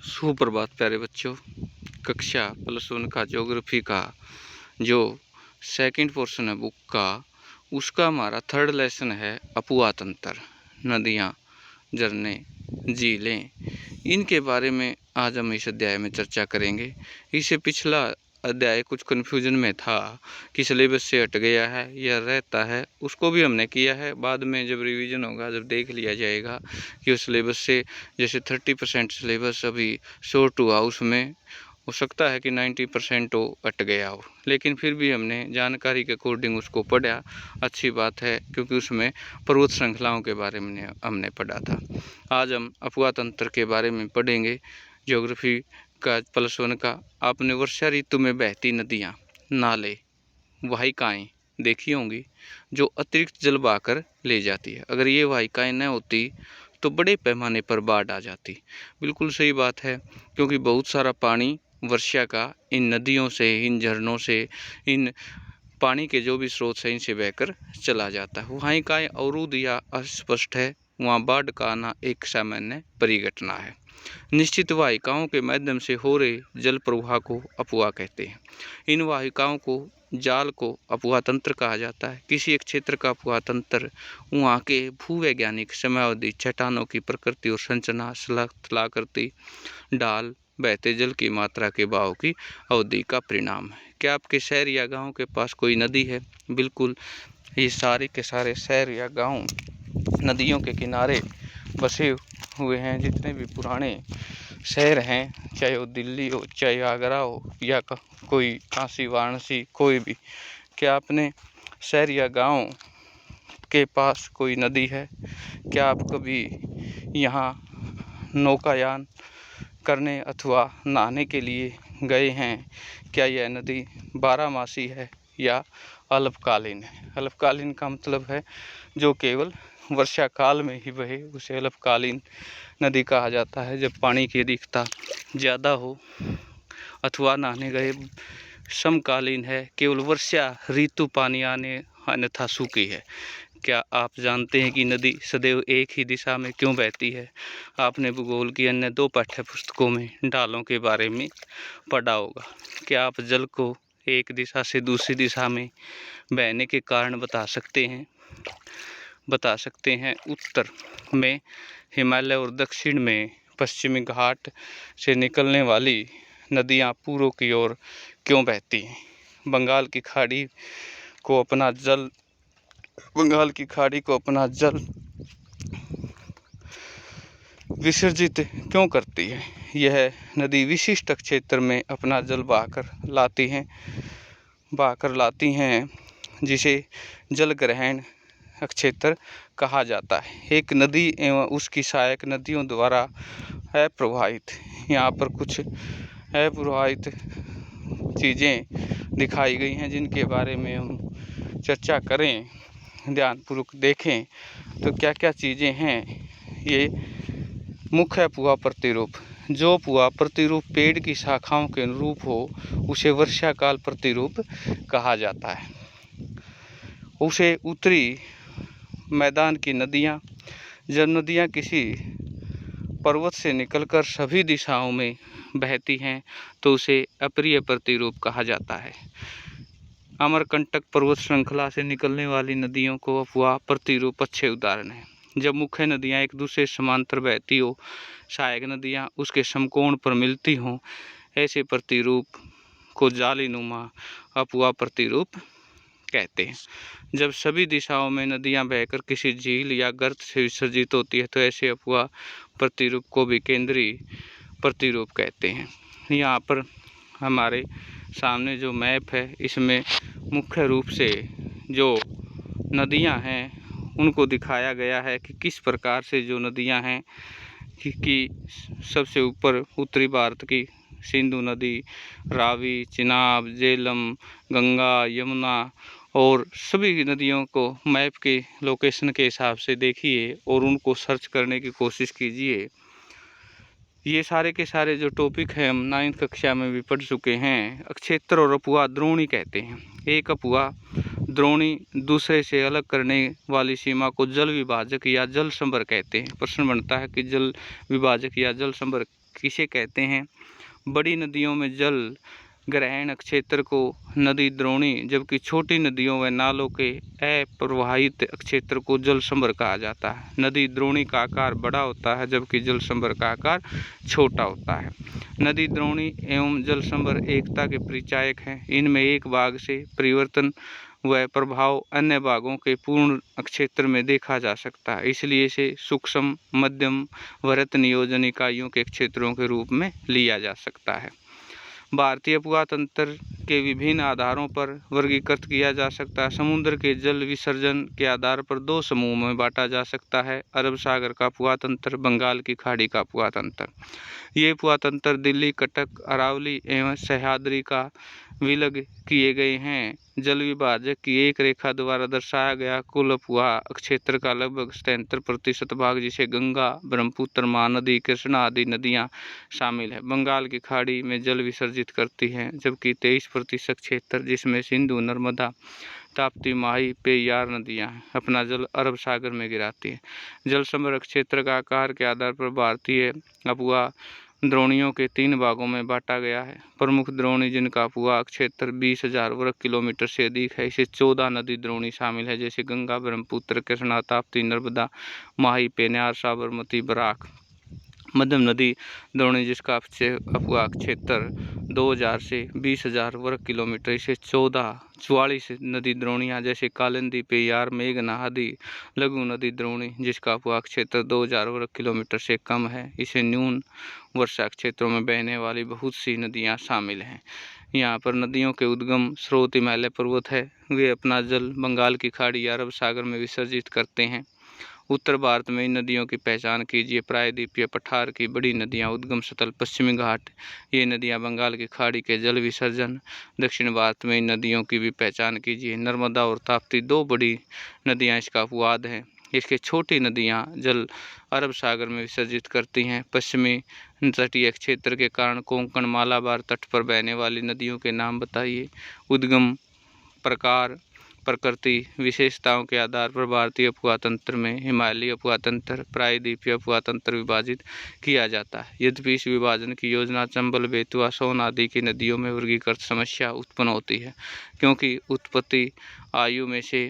सुप्रभात प्यारे बच्चों। कक्षा +1 का ज्योग्राफी का जो सेकंड पोर्शन है बुक का, उसका हमारा थर्ड लेसन है अपुआ तंत्र। नदियाँ, झरने, झीलें, इनके बारे में आज हम इस अध्याय में चर्चा करेंगे। इससे पिछला अध्याय कुछ कन्फ्यूजन में था कि सिलेबस से हट गया है या रहता है, उसको भी हमने किया है। बाद में जब रिवीजन होगा, जब देख लिया जाएगा कि उस सिलेबस से जैसे 30% सिलेबस अभी शॉर्ट हुआ, उसमें हो सकता है कि 90% हो हट गया हो, लेकिन फिर भी हमने जानकारी के अकॉर्डिंग उसको पढ़ा। अच्छी बात है, क्योंकि उसमें पर्वत श्रृंखलाओं के बारे में हमने पढ़ा था। आज हम अपुआ तंत्र के बारे में पढ़ेंगे, ज्योग्राफी का +1 का। आपने वर्षा ऋतु में बहती नदियाँ, नाले, वाहिकाएँ देखी होंगी जो अतिरिक्त जल बहाकर ले जाती है। अगर ये वाहिकाएँ न होती तो बड़े पैमाने पर बाढ़ आ जाती। बिल्कुल सही बात है, क्योंकि बहुत सारा पानी वर्षा का इन नदियों से, इन झरनों से, इन पानी के जो भी स्रोत हैं, इनसे बहकर चला जाता है। वाहिकाएँ अवरुद्ध या अस्पष्ट है, वहाँ बाढ़ का आना एक सामान्य परिघटना है। निश्चित वाहिकाओं के माध्यम से हो रहे जल प्रवाह को अपुआ कहते हैं। इन वाहिकाओं को जाल को अपुआ तंत्र कहा जाता है। किसी एक क्षेत्र का अपुआ तंत्र वहाँ के भूवैज्ञानिक समयावधि, चट्टानों की प्रकृति और संरचना, स्थलाकृति, ढाल, बहते जल की मात्रा के बहाव की अवधि का परिणाम है। क्या आपके शहर या गांव के पास कोई नदी है? बिल्कुल, ये सारे के सारे शहर या गांव नदियों के किनारे बसे हुए हैं। जितने भी पुराने शहर हैं, चाहे वो दिल्ली हो, चाहे आगरा हो, या कोई काशी, वाराणसी, कोई भी। क्या अपने शहर या गांव के पास कोई नदी है? क्या आप कभी यहाँ नौकायान करने अथवा नहाने के लिए गए हैं? क्या यह नदी बारहमासी है या अल्पकालीन है? अल्पकालीन का मतलब है जो केवल वर्षा काल में ही बहे, उसे अल्पकालीन नदी कहा जाता है। जब पानी की अधिकता ज़्यादा हो अथवा नहाने गए। समकालीन है, केवल वर्षा ऋतु पानी आने, अन्यथा सूखी है। क्या आप जानते हैं कि नदी सदैव एक ही दिशा में क्यों बहती है? आपने भूगोल की अन्य 2 पाठ्य पुस्तकों में ढालों के बारे में पढ़ा होगा। क्या आप जल को एक दिशा से दूसरी दिशा में बहने के कारण बता सकते हैं? उत्तर में हिमालय और दक्षिण में पश्चिमी घाट से निकलने वाली नदियां पूर्व की ओर क्यों बहती हैं? बंगाल की खाड़ी को अपना जल विसर्जित क्यों करती है? यह नदी विशिष्ट क्षेत्र में अपना जल बहाकर लाती हैं, जिसे जल ग्रहण क्षेत्र कहा जाता है। एक नदी एवं उसकी सहायक नदियों द्वारा अप्रवाहित, यहाँ पर कुछ अप्रवाहित चीज़ें दिखाई गई हैं, जिनके बारे में हम चर्चा करें, ध्यानपूर्वक देखें तो क्या क्या चीज़ें हैं। ये मुख्य अपुआ प्रतिरूप, जो अपुआ प्रतिरूप पेड़ की शाखाओं के अनुरूप हो, उसे वर्षा काल प्रतिरूप कहा जाता है। उसे उत्तरी मैदान की नदियाँ, जब नदियाँ किसी पर्वत से निकलकर सभी दिशाओं में बहती हैं तो उसे अप्रिय प्रतिरूप कहा जाता है। अमरकंटक पर्वत श्रृंखला से निकलने वाली नदियों को अपुआ प्रतिरूप अच्छे उदाहरण हैं। जब मुख्य नदियाँ एक दूसरे समांतर बहती हो, सहायक नदियाँ उसके समकोण पर मिलती हों, ऐसे प्रतिरूप को जालीनुमा अपुआ प्रतिरूप कहते हैं। जब सभी दिशाओं में नदियां बहकर किसी झील या गर्त से विसर्जित होती है तो ऐसे अपुआ प्रतिरूप को भी केंद्रीय प्रतिरूप कहते हैं। यहाँ पर हमारे सामने जो मैप है, इसमें मुख्य रूप से जो नदियां हैं उनको दिखाया गया है कि किस प्रकार से जो नदियां हैं कि सबसे ऊपर उत्तरी भारत की सिंधु नदी, रावी, चिनाब, झेलम, गंगा, यमुना, और सभी नदियों को मैप के लोकेशन के हिसाब से देखिए और उनको सर्च करने की कोशिश कीजिए। ये सारे के सारे जो टॉपिक हैं हम 9वीं कक्षा में भी पढ़ चुके हैं। क्षेत्र और अपुआ द्रोणी कहते हैं। एक अपुआ द्रोणी दूसरे से अलग करने वाली सीमा को जल विभाजक या जल संभर कहते हैं। प्रश्न बनता है कि जल विभाजक या जल संभर किसे कहते हैं? बड़ी नदियों में जल ग्रहण क्षेत्र को नदी द्रोणी, जबकि छोटी नदियों व नालों के अप्रवाहित क्षेत्र को जल संभर कहा जाता है। नदी द्रोणी का आकार बड़ा होता है, जबकि जल संभर का आकार छोटा होता है। नदी द्रोणी एवं जल संभर एकता के परिचायक हैं। इनमें एक भाग से परिवर्तन व प्रभाव अन्य भागों के पूर्ण क्षेत्र में देखा जा सकता है, इसलिए इसे सूक्ष्म, मध्यम, वृत्त नियोजन इकाइयों के क्षेत्रों के रूप में लिया जा सकता है। भारतीय उपतंत्र के विभिन्न आधारों पर वर्गीकृत किया जा सकता है। समुद्र के जल विसर्जन के आधार पर दो समूह में बांटा जा सकता है: अरब सागर का उपतंत्र, बंगाल की खाड़ी का उपतंत्र। ये उपतंत्र दिल्ली, कटक, अरावली एवं सह्याद्री का विलग किए गए हैं। जल विभाजक की एक रेखा द्वारा दर्शाया गया कुल उपवा क्षेत्र का लगभग 77% भाग, जिसे गंगा, ब्रह्मपुत्र, महानदी, कृष्णा आदि नदियां शामिल है, बंगाल की खाड़ी में जल विसर्जित करती हैं, जबकि 23% क्षेत्र, जिसमें सिंधु, नर्मदा, ताप्ती, माही, पेरियार नदियां अपना जल अरब सागर में गिराती हैं। जल संभर क्षेत्र का आकार के आधार पर भारतीय उपवा द्रोणियों के 3 भागों में बांटा गया है। प्रमुख द्रोणी, जिनका उपवा क्षेत्र 20,000 वर्ग किलोमीटर से अधिक है, इसे 14 नदी द्रोणी शामिल है, जैसे गंगा, ब्रह्मपुत्र, कृष्णा, ताप्ती, नर्मदा, माही, पेरियार, साबरमती, बराक। मध्यम नदी द्रोणी, जिसका उपवा क्षेत्र 2,000 से 20,000 वर्ग किलोमीटर, इसे 44 नदी द्रोणियाँ जैसे कालिंदी, पेरियार, मेघना आदि। लघु नदी द्रोणी, जिसका उपवा क्षेत्र 2,000 वर्ग किलोमीटर से कम है, इसे न्यून वर्षा क्षेत्रों में बहने वाली बहुत सी नदियाँ शामिल हैं। यहाँ पर नदियों के उद्गम स्रोत हिमालय पर्वत है। वे अपना जल बंगाल की खाड़ी या अरब सागर में विसर्जित करते हैं। उत्तर भारत में इन नदियों की पहचान कीजिए। प्रायद्वीपीय पठार की बड़ी नदियाँ, उद्गम स्थल पश्चिमी घाट, ये नदियाँ बंगाल की खाड़ी के जल विसर्जन। दक्षिण भारत में इन नदियों की भी पहचान कीजिए। नर्मदा और ताप्ती 2 बड़ी नदियाँ इसका अपवाद हैं। इसके छोटी नदियाँ जल अरब सागर में विसर्जित करती हैं। पश्चिमी तटीय क्षेत्र के कारण कोंकण, मालाबार तट पर बहने वाली नदियों के नाम बताइए। उद्गम प्रकार, प्रकृति विशेषताओं के आधार पर भारतीय उपतंत्र में हिमालयी उपतंत्र, प्रायद्वीपीय उपतंत्र विभाजित किया जाता है। यद्यपि इस विभाजन की योजना चंबल, बेतवा, सोन आदि की नदियों में वर्गीकृत समस्या उत्पन्न होती है, क्योंकि उत्पत्ति आयु में से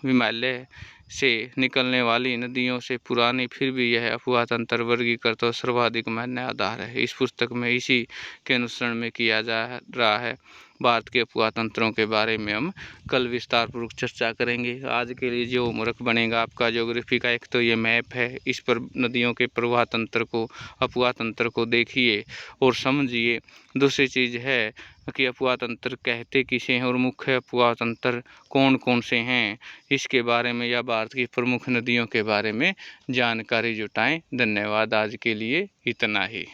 हिमालय से निकलने वाली नदियों से पुरानी, फिर भी यह उपतंत्र वर्गीकृत और सर्वाधिक मान्य आधार है। इस पुस्तक में इसी के अनुसरण में किया जा रहा है। भारत के उपतंत्रों के बारे में हम कल विस्तारपूर्वक चर्चा करेंगे। आज के लिए जो होमवर्क बनेगा आपका ज्योग्राफी का, एक तो ये मैप है, इस पर नदियों के प्रवाह तंत्र को, उपतंत्र को देखिए और समझिए। दूसरी चीज़ है कि उपतंत्र कहते किसे हैं और मुख्य उपतंत्र कौन कौन से हैं, इसके बारे में या भारत की प्रमुख नदियों के बारे में जानकारी जुटाएं। धन्यवाद। आज के लिए इतना ही।